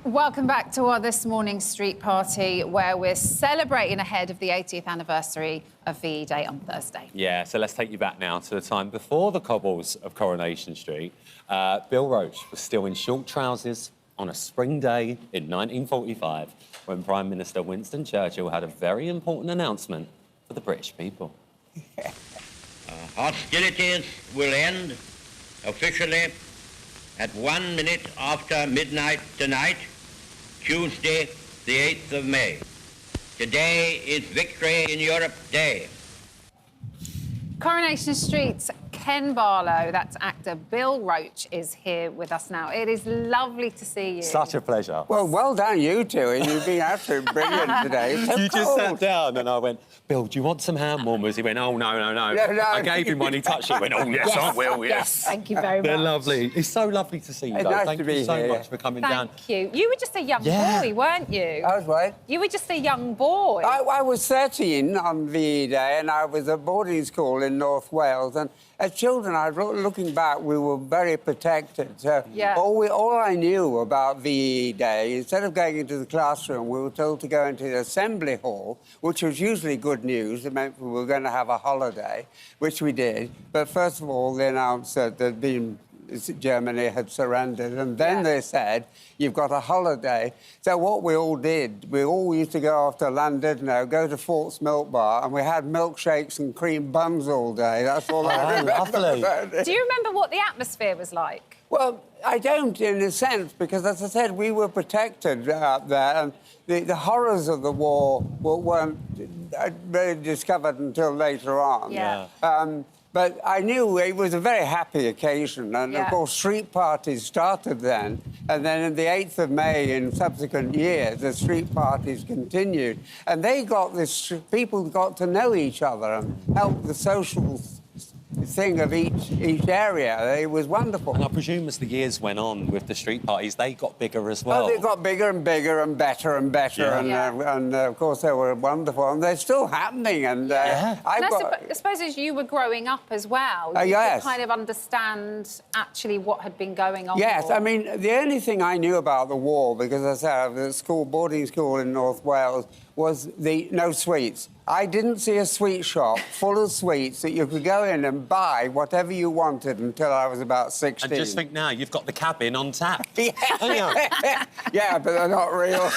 Welcome back to our This Morning Street Party, where we're celebrating ahead of the 80th anniversary of VE Day on Thursday. Yeah, so let's take you back now to the time before the cobbles of Coronation Street. Bill Roache was still in short trousers on a spring day in 1945 when Prime Minister Winston Churchill had a very important announcement for the British people. Hostilities will end officially at 1 minute after midnight tonight, Tuesday, the 8th of May. Today is Victory in Europe Day. Coronation Street's Ken Barlow, that's actor Bill Roache, is here with us now. It is lovely to see you. Such a pleasure. Well done, you two. You've been absolutely brilliant today. It's so You just cold. sat down and I went, Bill, do you want some hand warmers? He went, oh, no. No. I gave him one, he touched it, he went, oh, yes, I will, yes. Thank you very much. They're lovely. It's so lovely to see you, It's though. nice Thank to be you so here. much for coming down. Thank you. You were just a young boy, weren't you? I was right. You were just a young boy. I was 13 on VE Day, and I was at boarding school in North Wales. And as children, looking back, we were very protected. So Yeah. all I knew about VE Day, instead of going into the classroom, we were told to go into the assembly hall, which was usually good news. It meant we were going to have a holiday, which we did. But first of all, they announced that Germany had surrendered, and then they said, you've got a holiday. So what we all did, we all used to go after Llandudno, go to Fort's Milk Bar, and we had milkshakes and cream buns all day. That's all I remember lovely. about it. Do you remember what the atmosphere was like? Well, I don't, in a sense, because, as I said, we were protected out there, and the horrors of the war weren't really discovered until later on. Yeah. But I knew it was a very happy occasion, and Yeah. of course street parties started then, and then on the 8th of May in subsequent years, the street parties continued, and people got to know each other and help the social thing of each area. It was wonderful. And I presume as the years went on with the street parties, they got bigger as well. Oh, they got bigger and bigger and better and better, Yeah. and of course they were wonderful, and they're still happening. And And I suppose as you were growing up as well, you yes. could kind of understand actually what had been going on. Yes, more. I mean, the only thing I knew about the war, because as I said, I was at boarding school in North Wales, was no sweets. I didn't see a sweet shop full of sweets that you could go in and buy whatever you wanted until I was about 16. And just think now, you've got the cabin on tap. Yeah. Yeah, but they're not real.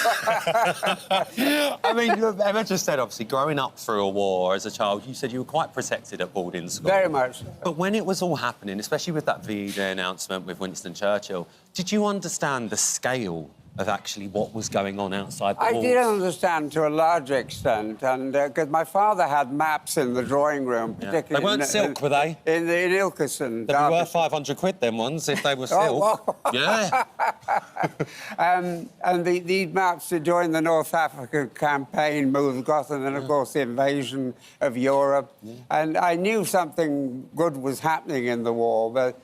I mean, Emma just said, obviously, growing up through a war as a child, you said you were quite protected at boarding school. Very much. But when it was all happening, especially with that VE Day announcement with Winston Churchill, did you understand the scale of actually what was going on outside the I walls? did understand to a large extent, and because my father had maps in the drawing room, particularly... They weren't silk, were they? In Ilkeston. They'd be worth 500 quid, them ones, if they were silk. Oh, Yeah. and these maps during the North Africa campaign moved across, and then, of course, the invasion of Europe. Yeah. And I knew something good was happening in the war, but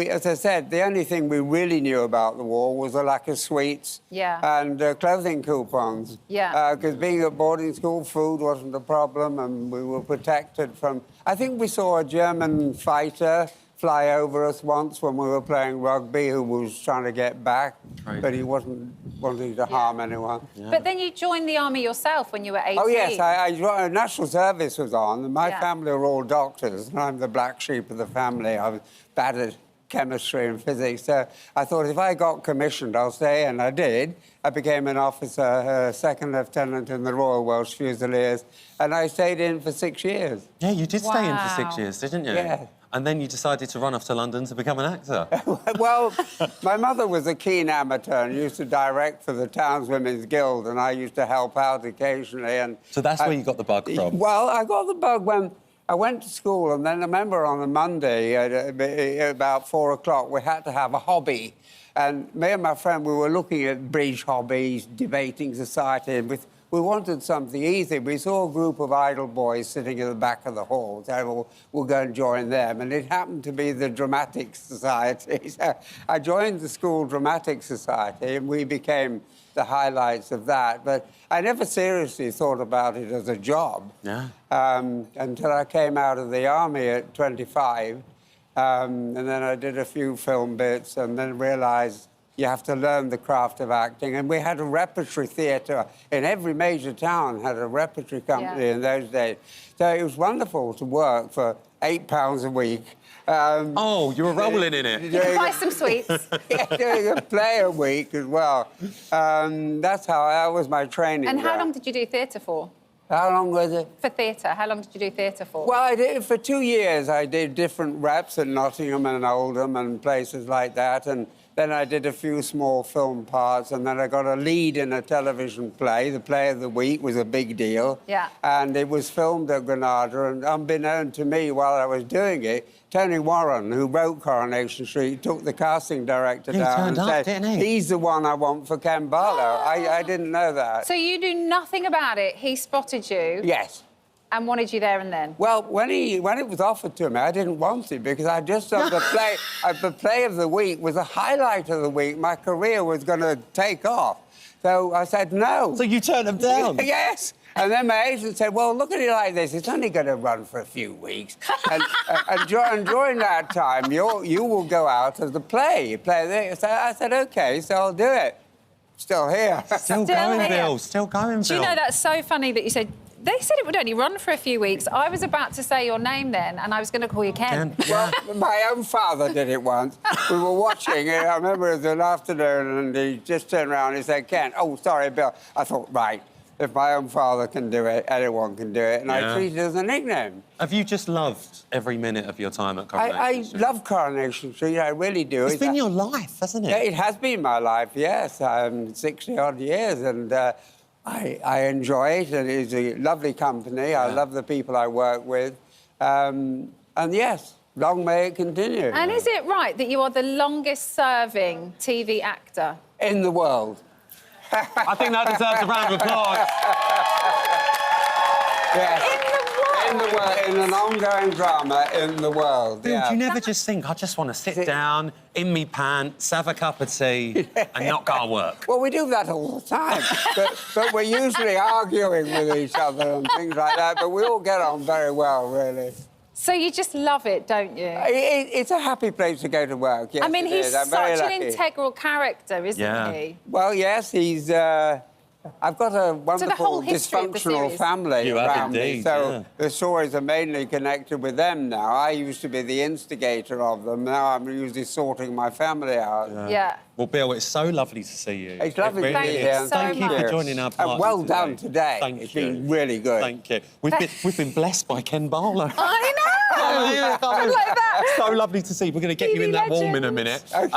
as I said, the only thing we really knew about the war was the lack of sweets and clothing coupons. Yeah. Because being at boarding school, food wasn't a problem, and we were protected from... I think we saw a German fighter fly over us once when we were playing rugby, who was trying to get back, but he wasn't wanting to harm anyone. Yeah. But then you joined the army yourself when you were 18. Oh, yes, National Service was on, and my family are all doctors, and I'm the black sheep of the family. I was bad at chemistry and physics, so I thought if I got commissioned, I'll stay, and I did. I became an officer, second lieutenant in the Royal Welsh Fusiliers, and I stayed in for 6 years. Yeah, you did stay in for 6 years, didn't you? Yeah. And then you decided to run off to London to become an actor. Well, my mother was a keen amateur and used to direct for the Townswomen's Guild, and I used to help out occasionally. And So that's where you got the bug from? Well, I got the bug when I went to school, and then I remember on a Monday at about 4 o'clock, we had to have a hobby. And me and my friend, we were looking at bridge hobbies, debating society, and we wanted something easy. We saw a group of idle boys sitting at the back of the hall. So we'll go and join them. And it happened to be the Dramatic Society. So I joined the school Dramatic Society, and we became the highlights of that. But I never seriously thought about it as a job until I came out of the army at 25. And then I did a few film bits and then realised You have to learn the craft of acting. And we had a repertory theatre in every major town, had a repertory company in those days. So it was wonderful to work for £8 a week. Oh, you were rolling in it. You can buy some sweets. Doing a play a week as well. That was my training. And how there. long did you do theatre for? How long was it? For theatre, how long did you do theatre for? Well, I did for 2 years. I did different reps at Nottingham and Oldham and places like that. And then I did a few small film parts, and then I got a lead in a television play. The play of the week was a big deal. Yeah. And it was filmed at Granada, and unbeknown to me while I was doing it, Tony Warren, who wrote Coronation Street, took the casting director down and said, he's the one I want for Ken Barlow. I didn't know that. So you knew nothing about it. He spotted you. Yes. And wanted you there and then. Well, when it was offered to me, I didn't want it because I just thought the play, the play of the week was a highlight of the week. My career was going to take off. So I said no. So you turned him down? Yes. And then my agent said, well, look at it like this. It's only going to run for a few weeks. And during that time, you will go out as the play. So I said, OK, so I'll do it. Still here. Still going, Bill. Still going, Bill. Do you know, that's so funny that you said... They said it would only run for a few weeks. I was about to say your name then, and I was going to call you Ken. Well, my own father did it once. We were watching it. I remember it was an afternoon, and he just turned around and he said, Ken. Oh, sorry, Bill. I thought, right, if my own father can do it, anyone can do it. And I treated it as a nickname. Have you just loved every minute of your time at Coronation Street? I love Coronation Street, I really do. It's been your life, hasn't it? Yeah, it has been my life, yes. 60-odd years, and... I enjoy it, and it's a lovely company. I love the people I work with. And yes, long may it continue. And is it right that you are the longest-serving TV actor? In the world. I think that deserves a round of applause. Yes. In the world, in an ongoing drama in the world. Bill, do you never just think, I just want to sit down, in me pants, have a cup of tea, and not go to work? Well, we do that all the time. but we're usually arguing with each other and things like that, but we all get on very well, really. So you just love it, don't you? It's a happy place to go to work, yes. I mean, he's such an integral character, isn't he? Well, yes, he's... I've got a wonderful dysfunctional family around me, so the stories are mainly connected with them now. I used to be the instigator of them. Now I'm usually sorting my family out. Yeah. Well, Bill, it's so lovely to see you. It's lovely to be here. Thank you for joining our party. And well done today. Thank you. It's been really good. Thank you. We've been blessed by Ken Barlow. I know! Like that. So So lovely to see. We're going to get you in that warm in a minute.